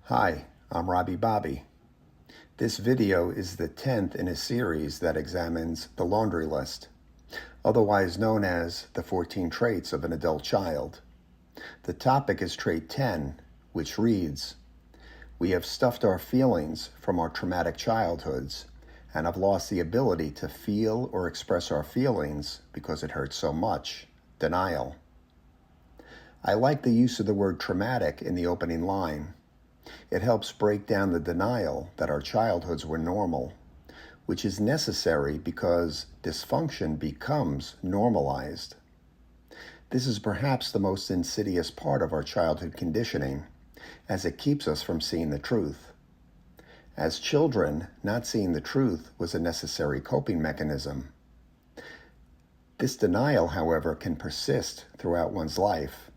Hi, I'm Robbie Bobby. This video is the 10th in a series that examines the laundry list, otherwise known as the 14 traits of an adult child. The topic is trait 10, which reads, "We have stuffed our feelings from our traumatic childhoods and have lost the ability to feel or express our feelings because it hurts so much. Denial." I like the use of the word traumatic in the opening line. It helps break down the denial that our childhoods were normal, which is necessary because dysfunction becomes normalized. This is perhaps the most insidious part of our childhood conditioning, as it keeps us from seeing the truth. As children, not seeing the truth was a necessary coping mechanism. This denial, however, can persist throughout one's life.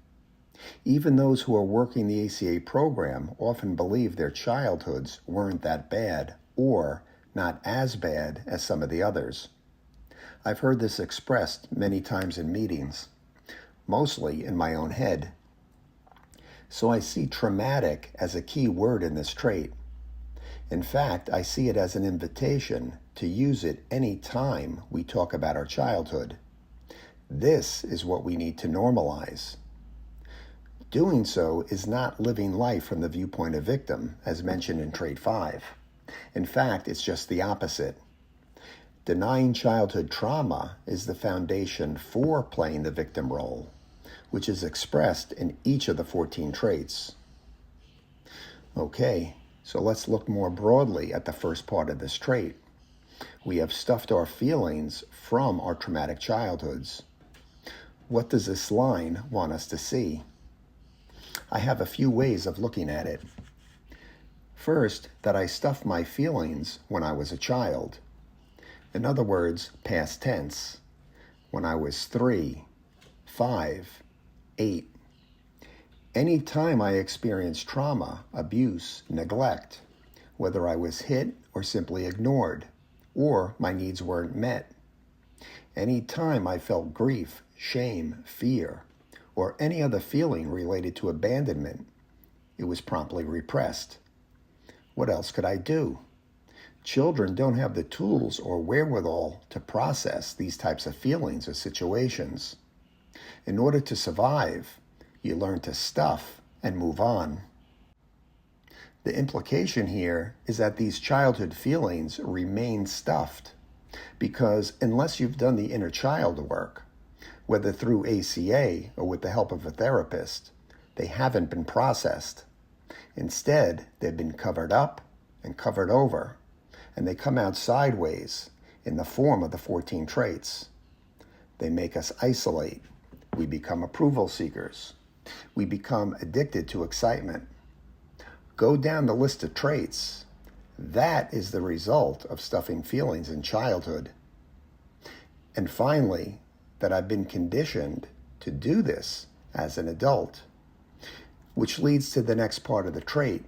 Even those who are working the ACA program often believe their childhoods weren't that bad or not as bad as some of the others. I've heard this expressed many times in meetings, mostly in my own head. So I see traumatic as a key word in this trait. In fact, I see it as an invitation to use it any time we talk about our childhood. This is what we need to normalize. Doing so is not living life from the viewpoint of victim, as mentioned in trait 5. In fact, it's just the opposite. Denying childhood trauma is the foundation for playing the victim role, which is expressed in each of the 14 traits. Okay, so let's look more broadly at the first part of this trait. We have stuffed our feelings from our traumatic childhoods. What does this line want us to see? I have a few ways of looking at it. First, that I stuffed my feelings when I was a child. In other words, past tense, when I was 3, 5, 8. Any time I experienced trauma, abuse, neglect, whether I was hit or simply ignored, or my needs weren't met. Any time I felt grief, shame, fear, or any other feeling related to abandonment, it was promptly repressed. What else could I do? Children don't have the tools or wherewithal to process these types of feelings or situations. In order to survive, you learn to stuff and move on. The implication here is that these childhood feelings remain stuffed, because unless you've done the inner child work, whether through ACA or with the help of a therapist, they haven't been processed. Instead, they've been covered up and covered over, and they come out sideways in the form of the 14 traits. They make us isolate. We become approval seekers. We become addicted to excitement. Go down the list of traits. That is the result of stuffing feelings in childhood. And finally, that I've been conditioned to do this as an adult, which leads to the next part of the trait,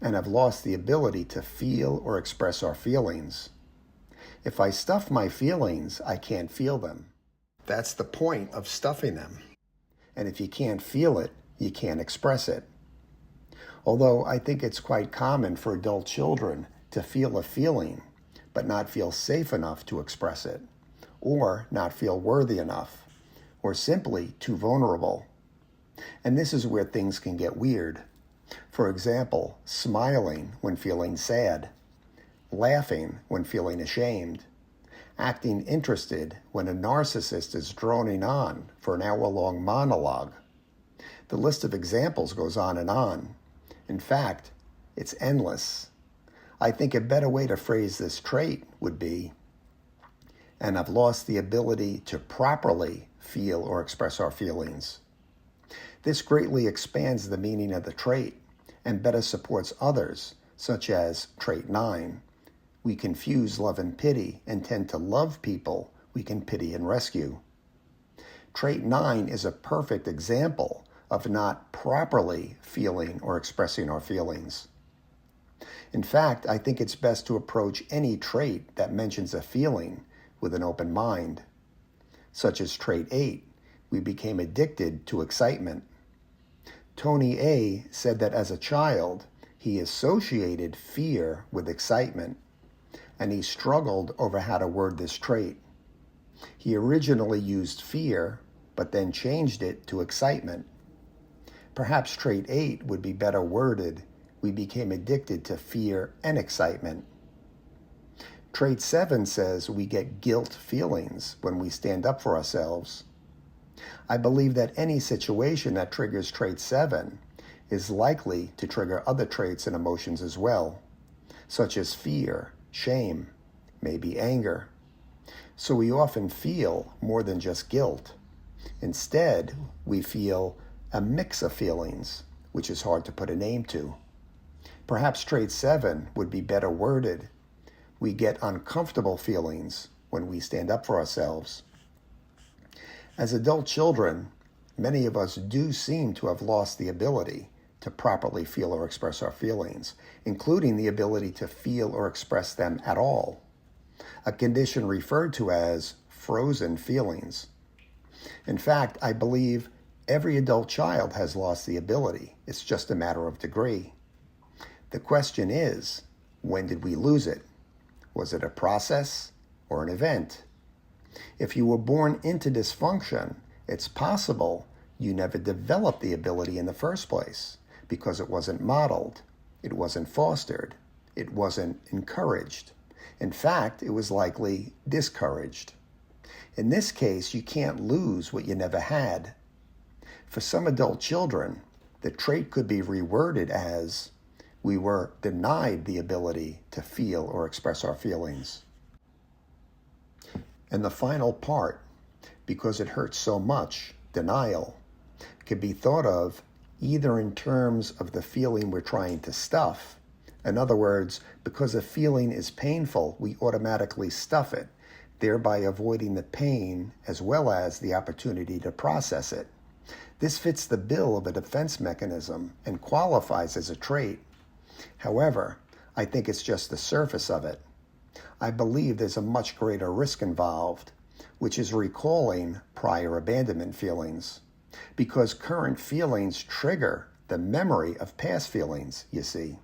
and I've lost the ability to feel or express our feelings. If I stuff my feelings, I can't feel them. That's the point of stuffing them. And if you can't feel it, you can't express it. Although I think it's quite common for adult children to feel a feeling, but not feel safe enough to express it, or not feel worthy enough, or simply too vulnerable. And this is where things can get weird. For example, smiling when feeling sad, laughing when feeling ashamed, acting interested when a narcissist is droning on for an hour-long monologue. The list of examples goes on and on. In fact, it's endless. I think a better way to phrase this trait would be, and I've lost the ability to properly feel or express our feelings. This greatly expands the meaning of the trait and better supports others, such as trait 9. We confuse love and pity and tend to love people we can pity and rescue. Trait 9 is a perfect example of not properly feeling or expressing our feelings. In fact, I think it's best to approach any trait that mentions a feeling with an open mind, such as trait 8, we became addicted to excitement. Tony A. said that as a child, He associated fear with excitement, and he struggled over how to word this trait. He originally used fear, but then changed it to excitement. Perhaps trait 8 would be better worded. We became addicted to fear and excitement. Trait 7 says we get guilt feelings when we stand up for ourselves. I believe that any situation that triggers trait 7 is likely to trigger other traits and emotions as well, such as fear, shame, maybe anger. So we often feel more than just guilt. Instead, we feel a mix of feelings, which is hard to put a name to. Perhaps trait 7 would be better worded. We get uncomfortable feelings when we stand up for ourselves. As adult children, many of us do seem to have lost the ability to properly feel or express our feelings, including the ability to feel or express them at all, a condition referred to as frozen feelings. In fact, I believe every adult child has lost the ability. It's just a matter of degree. The question is, when did we lose it? Was it a process or an event? If you were born into dysfunction, it's possible you never developed the ability in the first place because it wasn't modeled, it wasn't fostered, it wasn't encouraged. In fact, it was likely discouraged. In this case, you can't lose what you never had. For some adult children, the trait could be reworded as, we were denied the ability to feel or express our feelings. And the final part, because it hurts so much, denial, could be thought of either in terms of the feeling we're trying to stuff. In other words, because a feeling is painful, we automatically stuff it, thereby avoiding the pain as well as the opportunity to process it. This fits the bill of a defense mechanism and qualifies as a trait. However, I think it's just the surface of it. I believe there's a much greater risk involved, which is recalling prior abandonment feelings, because current feelings trigger the memory of past feelings, you see.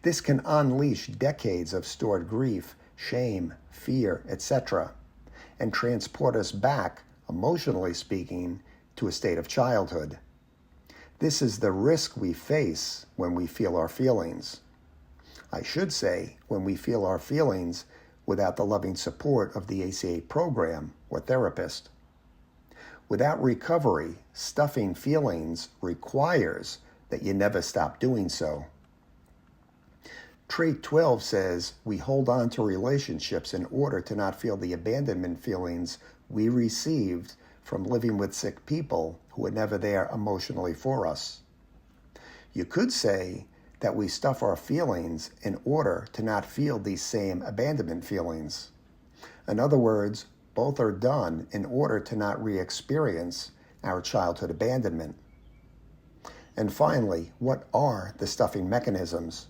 This can unleash decades of stored grief, shame, fear, etc., and transport us back, emotionally speaking, to a state of childhood. This is the risk we face when we feel our feelings. I should say, when we feel our feelings without the loving support of the ACA program or therapist. Without recovery, stuffing feelings requires that you never stop doing so. Trait 12 says we hold on to relationships in order to not feel the abandonment feelings we received from living with sick people who were never there emotionally for us. You could say that we stuff our feelings in order to not feel these same abandonment feelings. In other words, both are done in order to not re-experience our childhood abandonment. And finally, what are the stuffing mechanisms?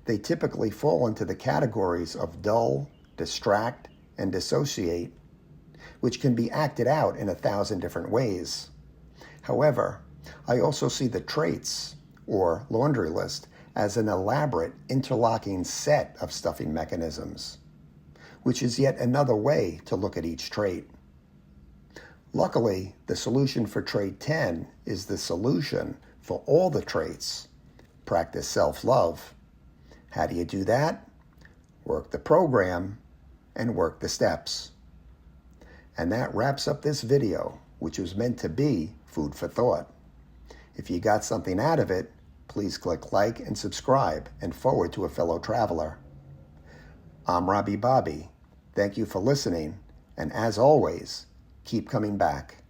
They typically fall into the categories of dull, distract, and dissociate, which can be acted out in 1,000 different ways. However, I also see the traits, or laundry list, as an elaborate interlocking set of stuffing mechanisms, which is yet another way to look at each trait. Luckily, the solution for trait 10 is the solution for all the traits. Practice self-love. How do you do that? Work the program and work the steps. And that wraps up this video, which was meant to be food for thought. If you got something out of it, please click like and subscribe and forward to a fellow traveler. I'm Robbie Bobby. Thank you for listening, and as always, keep coming back.